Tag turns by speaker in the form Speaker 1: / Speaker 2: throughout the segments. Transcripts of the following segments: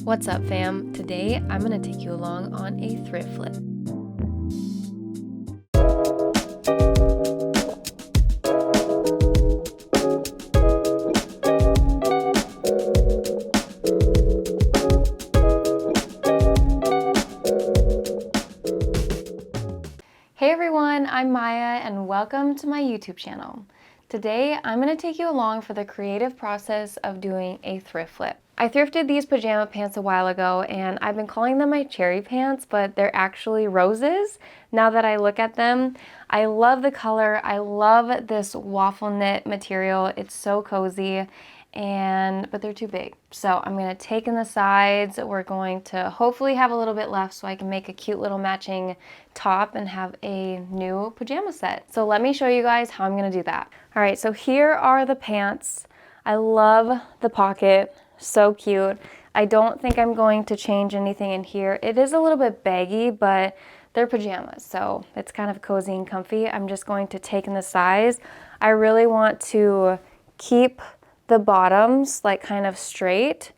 Speaker 1: What's up, fam? Today I'm going to take you along on a thrift flip. Hey everyone, I'm Maya and welcome to my YouTube channel. Today I'm going to take you along for the creative process of doing a thrift flip. I thrifted these pajama pants a while ago and I've been calling them my cherry pants, but they're actually roses now that I look at them. I love the color. I love this waffle knit material. It's so cozy. But they're too big. So I'm going to take in the sides. We're going to hopefully have a little bit left so I can make a cute little matching top and have a new pajama set. So let me show you guys how I'm going to do that. All right, so here are the pants. I love the pocket, so cute. I don't think I'm going to change anything in here. It is a little bit baggy, but they're pajamas, so it's kind of cozy and comfy. I'm just going to take in the size. I really want to keep the bottoms like kind of straight,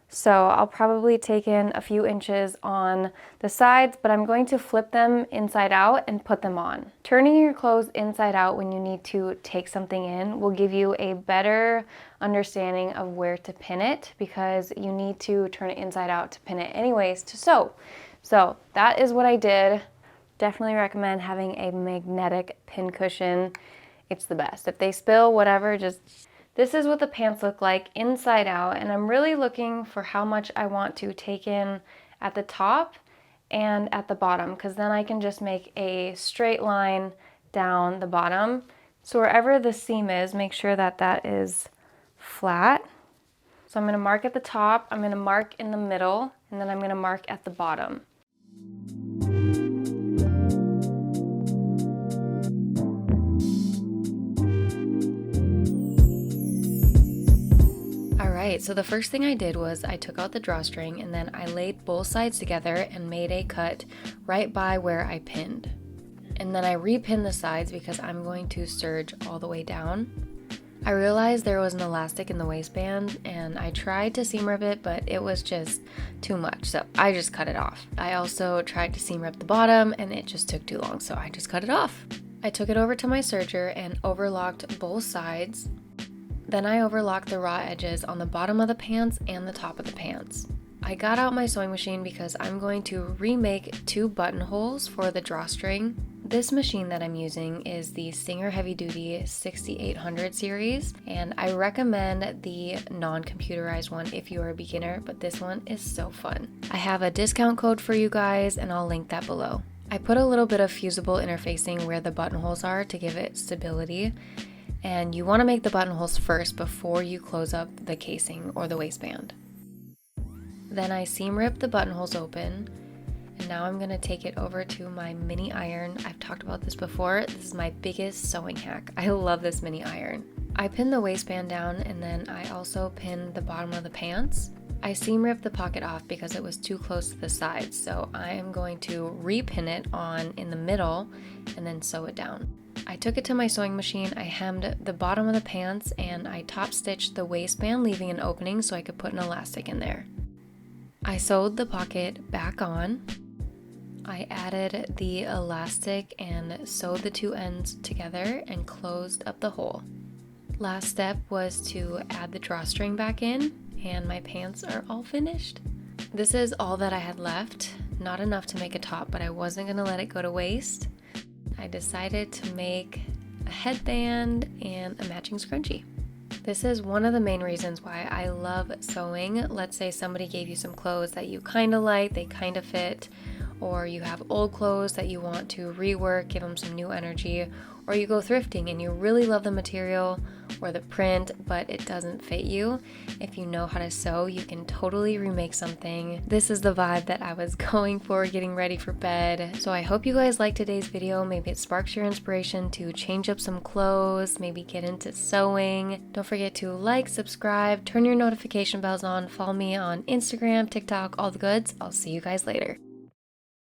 Speaker 1: so I'll probably take in a few inches on the sides, but I'm going to flip them inside out and put them on. Turning your clothes inside out when you need to take something in will give you a better understanding of where to pin it, because you need to turn it inside out to pin it anyways to sew. So that is what I did. Definitely recommend having a magnetic pin cushion. It's the best. If they spill, whatever, just... This is what the pants look like inside out, and I'm really looking for how much I want to take in at the top and at the bottom, because then I can just make a straight line down the bottom. So wherever the seam is, make sure that that is flat. So I'm going to mark at the top, I'm going to mark in the middle, and then I'm going to mark at the bottom. Alright, so the first thing I did was I took out the drawstring and then I laid both sides together and made a cut right by where I pinned. And then I repinned the sides because I'm going to serge all the way down. I realized there was an elastic in the waistband and I tried to seam rip it, but it was just too much, so I just cut it off. I also tried to seam rip the bottom and it just took too long, so I just cut it off. I took it over to my serger and overlocked both sides. Then I overlocked the raw edges on the bottom of the pants and the top of the pants. I got out my sewing machine because I'm going to remake 2 buttonholes for the drawstring. This machine that I'm using is the Singer Heavy Duty 6800 series, and I recommend the non-computerized one if you are a beginner, but this one is so fun. I have a discount code for you guys and I'll link that below. I put a little bit of fusible interfacing where the buttonholes are to give it stability. And you want to make the buttonholes first before you close up the casing or the waistband. Then I seam rip the buttonholes open, and now I'm going to take it over to my mini iron. I've talked about this before. This is my biggest sewing hack. I love this mini iron. I pin the waistband down, and then I also pin the bottom of the pants. I seam ripped the pocket off because it was too close to the sides, so I am going to repin it on in the middle and then sew it down. I took it to my sewing machine, I hemmed the bottom of the pants, and I top stitched the waistband, leaving an opening so I could put an elastic in there. I sewed the pocket back on. I added the elastic and sewed the 2 ends together and closed up the hole. Last step was to add the drawstring back in, and my pants are all finished. This is all that I had left. Not enough to make a top, but I wasn't going to let it go to waste. I decided to make a headband and a matching scrunchie. This is one of the main reasons why I love sewing. Let's say somebody gave you some clothes that you kind of like, they kind of fit, or you have old clothes that you want to rework, give them some new energy, or you go thrifting and you really love the material or the print, but it doesn't fit you. If you know how to sew, you can totally remake something. This is the vibe that I was going for getting ready for bed. So I hope you guys liked today's video. Maybe it sparks your inspiration to change up some clothes, maybe get into sewing. Don't forget to like, subscribe, turn your notification bells on, follow me on Instagram, TikTok, all the goods. I'll see you guys later.